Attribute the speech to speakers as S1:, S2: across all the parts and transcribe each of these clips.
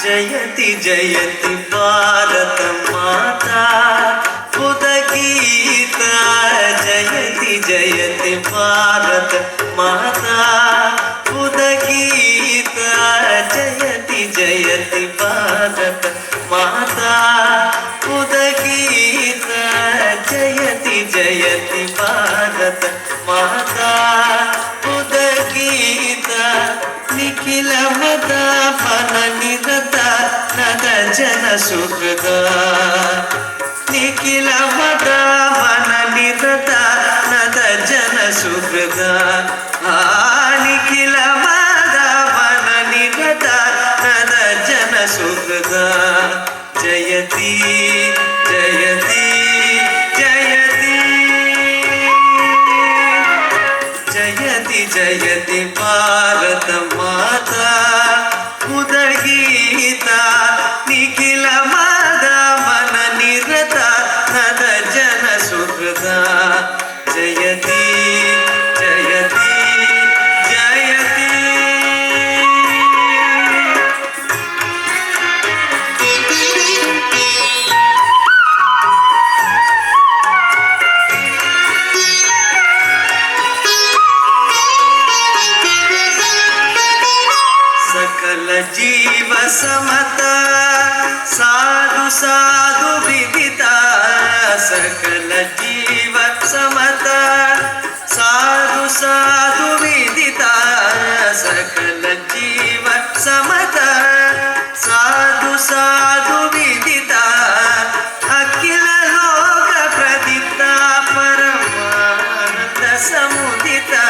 S1: जयति जयति भारत माता उदगीता जयति जयति भारत माता उदगीता जयति जयति भारत माता उदगीता जयति जयति भारत माता उदगीता निखिल मदा फल निरत नद जन सुहृद निखिल मदा फल निरत नद जन सुहृद निखिल मदा फल निरत नद जन सुहृद जयति जयति जयति जयति जयति भारत माता उदगीता निखिल मदा मन निरत नद जन सुहृद जयति जयति जयति सकल जीव समता साधु साधु विदिता सकल जीव समता साधु साधु विदिता सकल जीव समता साधु साधु विदिता अखिल लोक प्रदिता परमानंद समुदिता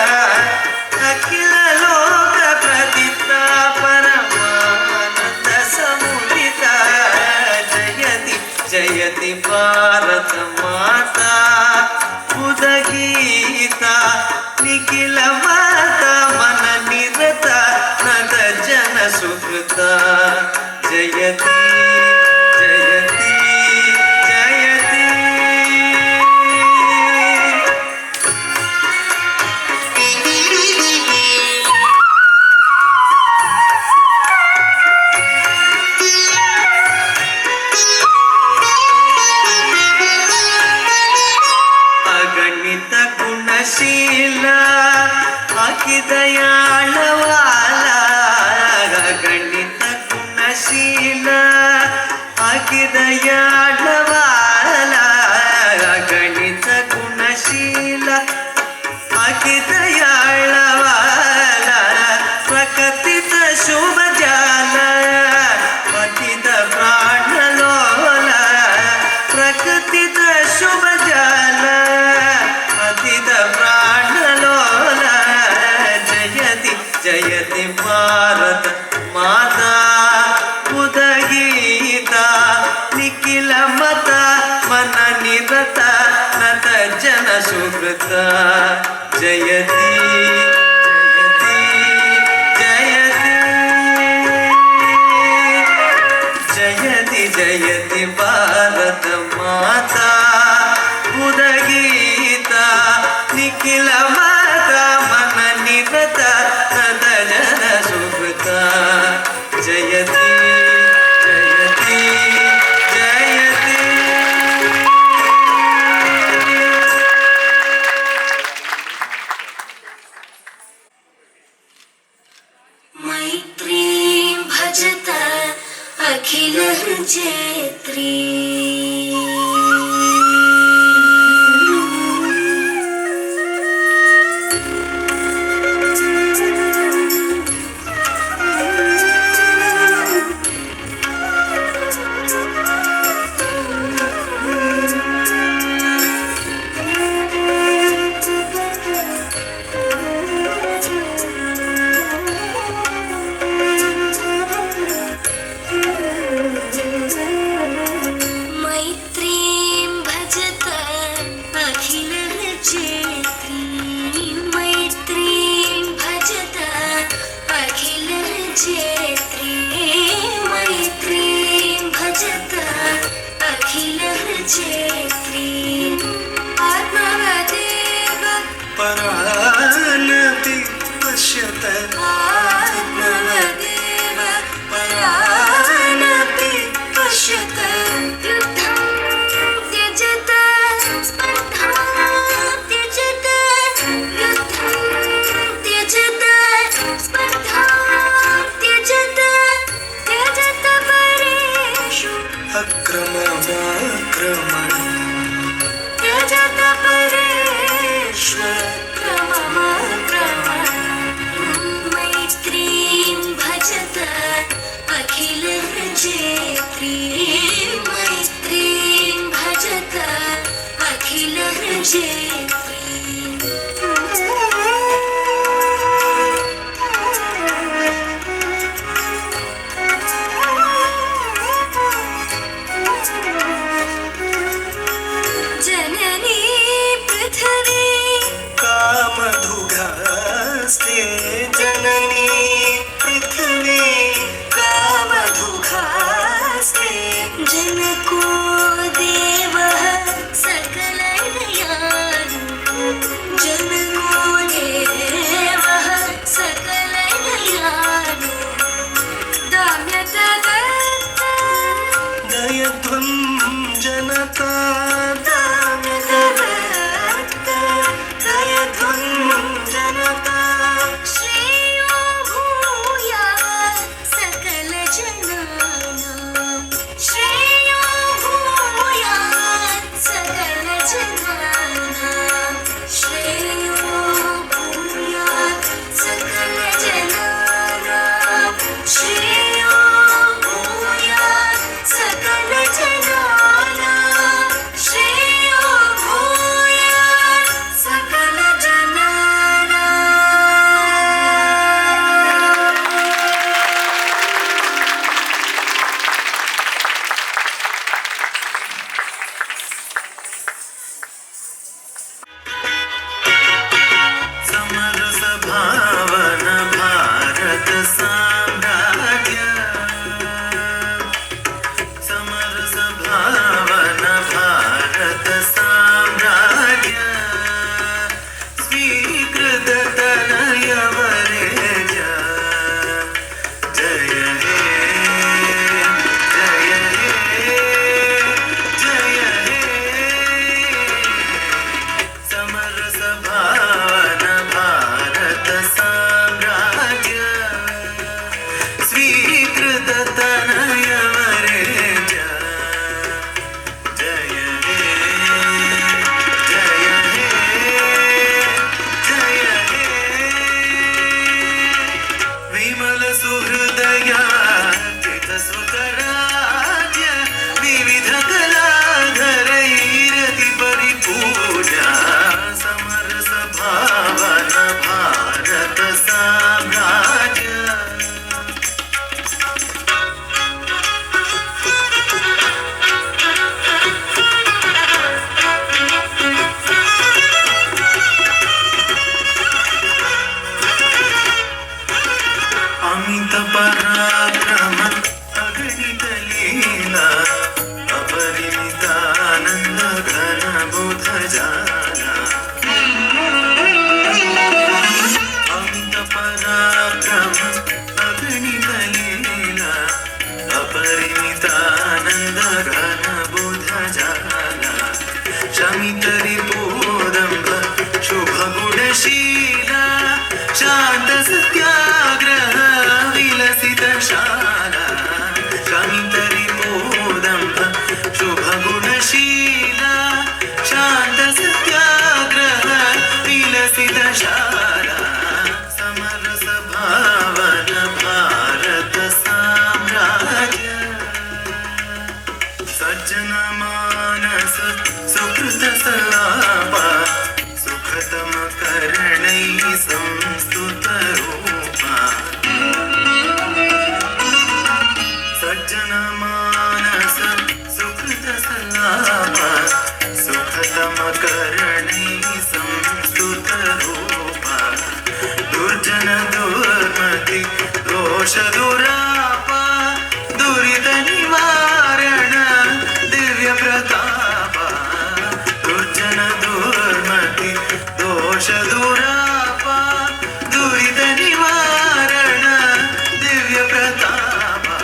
S1: अखिल लोक प्रदिता परमानंद समुदिता जयति जयति भारत माता उदगीता निखिल माता मन निरत नद जन सुहृद जयति जयति जयति अगणित गुणशील अति दयाळवाला अगणित गुणशील अति दयाळवाला अगणित गुणशील अति दयाळवाला प्रकटित शुभ जाल पतित प्राणलोला प्रकटित शुभ जाल पतित प्राणलोला जयति जयति भारत माता उदगीता निखिल मता मन निरत नद जन सुहृद जयति जयति जयति जयति भारत माता उदगीता निखिल माता मन निरत नद जन सुहृद जयति जयति जयति
S2: मैत्रीं भजत अखिल जेत्री
S1: परानति पश्यत
S2: आत्मवदेव परानति जेत्रीं मैत्रीं भजत अखिलः जननी पृथ्वी
S1: कामधुघस्ते जननी पृथ्वी
S2: कामधुघास्ते जनको देवः सकलनयानो जनको देवः सकलनयानो दाम्यतदत्त
S1: दयध्वं जनता
S2: दाम्यतदत्त दयध्वं जनता श्रेयो भूयात् सकलजनानां श्रेयो भूयात् सकलजनानां श्रेयो भूयात् सकलजनानां श्रेयो भूयात् सकलजनानां श्रेयो भूयात् सकलजनानां
S1: समरस भावन भारत साम्राज्य समरस भावन भारत साम्राज्य स्वीकृत तनय वरेज जय हे जय हे जय हे समरस भावन भारत साम्राज्य स्वीकृत तनय वरेज जय हे जय हे जय हे विमल सुहृदया चितसुतराज्य विविध कलाधरैरति परिपूजा समरस भावन भारत साम्राज्य अमित पराक्रम अगणित लीला अपरिमितानंद घन बुध जाला अमित पराक्रम अगणित लीला अपरिमितानंद घन बुध जाला शमित रिपोदंभ शुभ गुणशीला शांत सत्याग्रह विलसित शाला शमित रिपोदंभ शुभ गुणशीला शांत सत्याग्रह विलसित शाला समरस भावन भारत साम्राज्य सज्जन मानस सुकृत सलापा सुखतम करणै संस्तुत रूपा सज्जन मानस सुकृत सलापा सुखतम करणै संस्तुत रूपा दुर्जन दुर्मति दोष दुरापा दुरित निवारण दिव्य प्रतापा दुर्जन दुर्मति दोष दुरापा दुरित निवारण दिव्य प्रतापा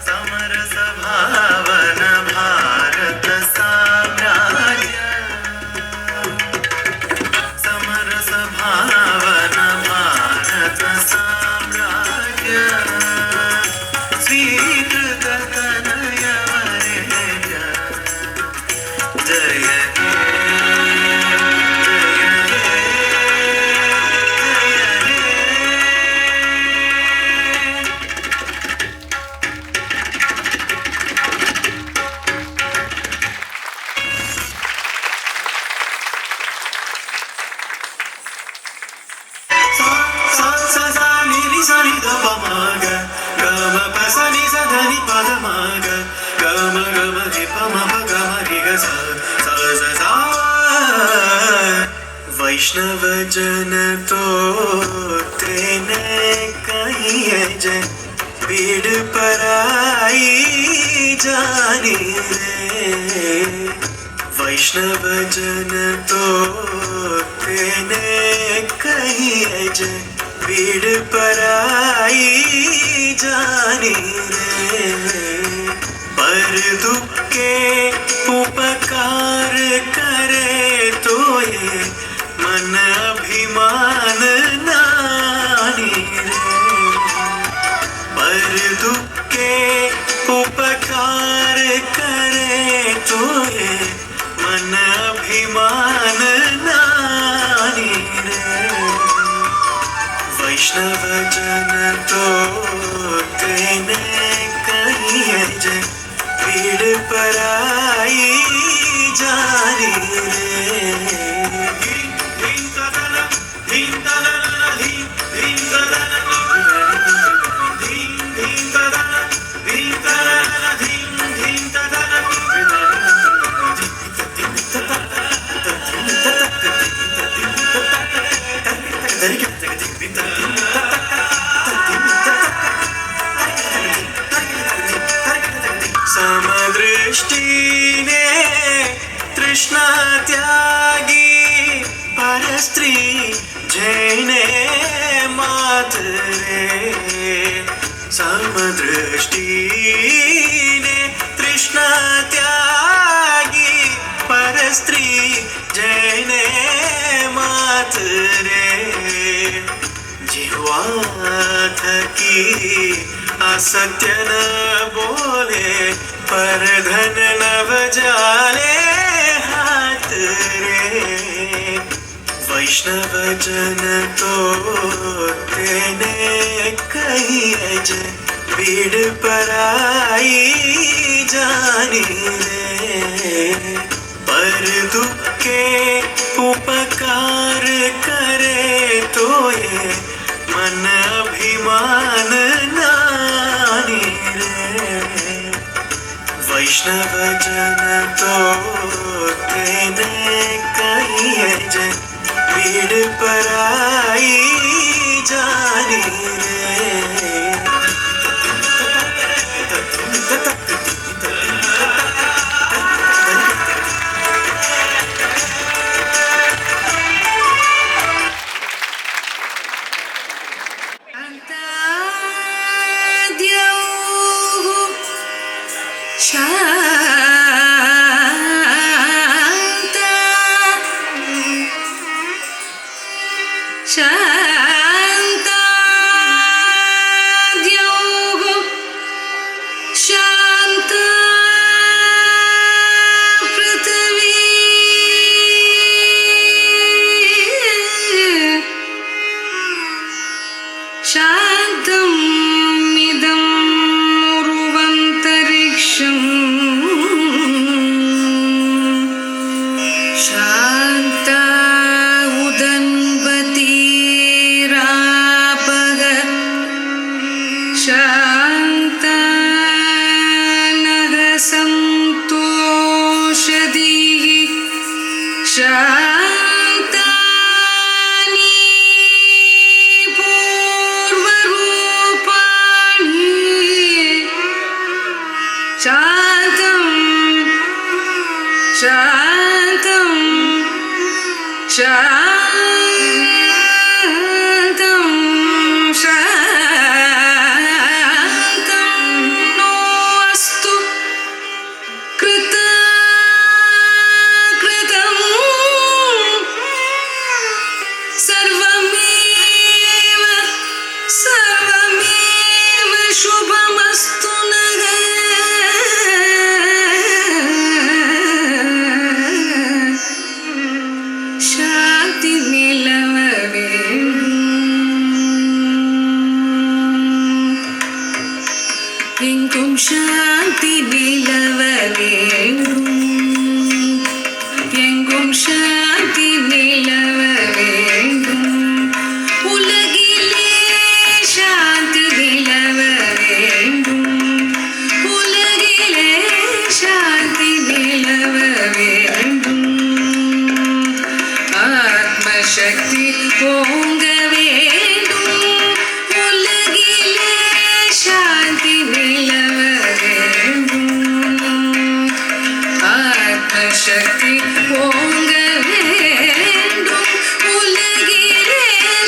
S1: समरस भावन भारत साम्राज्य समरस भावन भारत साम्राज्य ಧನಿ ಪದ ಮಗ ಗಮ ಗಮ ರಿ ಪಮ ಪ ಗಮ ರಿ ಗ ಸ ಸ ಸ ಸ. वैष्णव जन तो तेने कहिए जन पीड़ पराई जानी रे. वैष्णव जन तो तेने कहिए जन पीड़ पराई जानी रे. पर दुख के उपकार करे तो ये मन अभिमान नानी रे. पर दुख के उपकार करे तो ये मन अभिमान नानी रे. वैष्णव जन तो तेने कहिए जन पीड़ पराई जानी रे. समदृष्टीने तृष्णा त्यागी परस्त्री जैने मात रे. समदृष्टीने तृष्णा त्यागी परस्त्री जैने मात रे. जिह्वा थकी असत्य न बोले पर धन नव जाले हाथ रे. वैष्णव जन तो तेने कहिए जन पीड़ पराई जानी रे. पर दुख के उपकार करे तो ये मन अभिमान नानी रे. वैष्णव जन तो तेने कहिए जन पीड़ पराई जानी रे.
S3: சக்தி ஓங்க வேண்டும், உலகிலே சாந்தி நிலவ வேண்டும். ஆத்மசக்தி ஓங்க வேண்டும், உலகிலே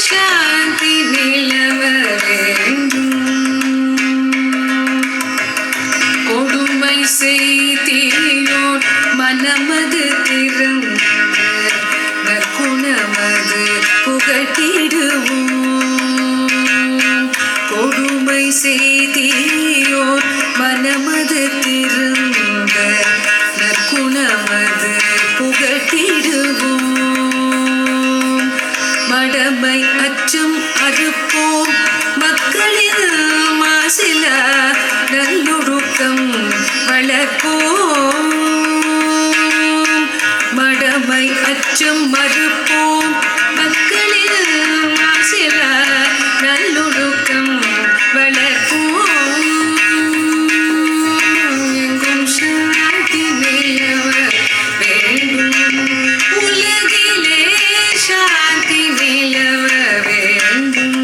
S3: சாந்தி நிலவ வேண்டும். கொடுமை செய்தியோர் மனமது திறந்து நற்குணமது புகட்டிடுவோம். கொடுமை செய்தியோர் மனமது திறந்த நற்குணமது புகட்டிடுவோம். மடமை அச்சம் அறுப்போம், மக்களில் மாசில நல்லொழுக்கம் வளர்ப்போம். மடமை அச்சம் மறுப்போம், மக்களில் மாசில நல்லொழுக்கம் வளர்ப்போம். எங்கும் சாந்தி நிலவ வேண்டும், உலகிலே சாந்தி நிலவ வேண்டும்.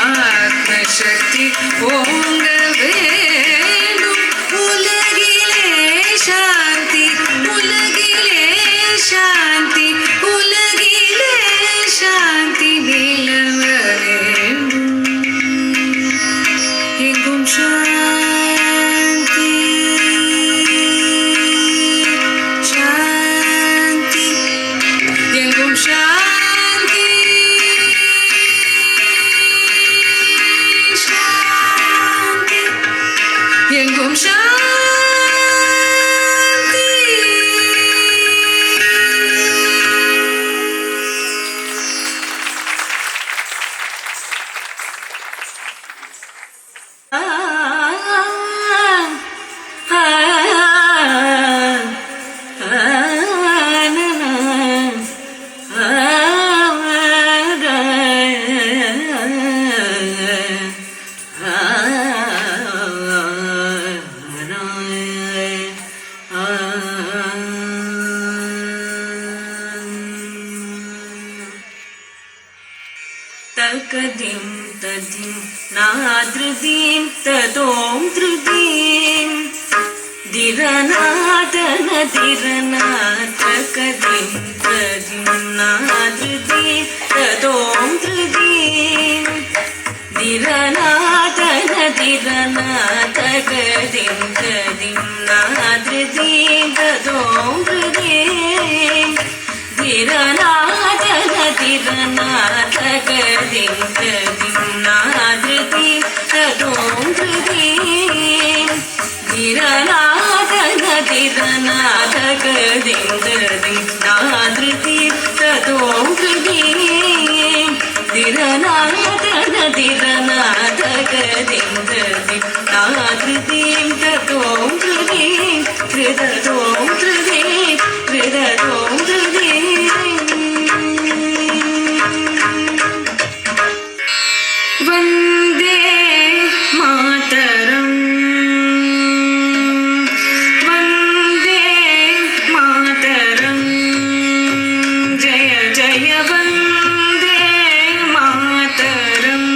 S3: ஆத்மசக்தி ஓங்க வேண்டும், உலகிலே சாந்தி, உலகிலே சாந்தி, உலகிலே சாந்தி நிலவ வேண்டும். எங்கும் சாந்தி சாந்தி, எங்கும் சாந்தி சாந்தி, எங்கும் சாந்தி. தகதிம் ததிம் நாத்ருதீம் ததோம் த்ருதீம் திரநாதன திரநாத கதிம் ததிம் நாத்ருதீம் ததோம் த்ருதீம் திரநாதன திரநாத கதிம் ததிம் நாத்ருதீம் ததோம் த்ருதீம் திரநாதன திரநாத கதிம் ததிம் நாத்ருதீம் ததோம் த்ருதீம் திரநாதன திரநாத கதிம் ததிம் நாத்ருதீம் ததோம் த்ருதீம் திரநாதன திரநாத கதிம் ததிம் நாத்ருதீம் ததோம் த்ருதீம் த்ருததோம் த்ருதீம் த்ருததோம் த்ருதீம். வந்தே மாதரம், வந்தே மாதரம், ஜய ஜய வந்தே மாதரம்,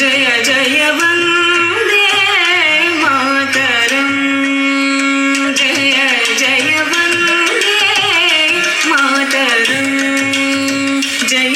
S3: ஜய ஜய வந்தே மாதரம், ஜய ஜய வந்தே மாதரம், ஜய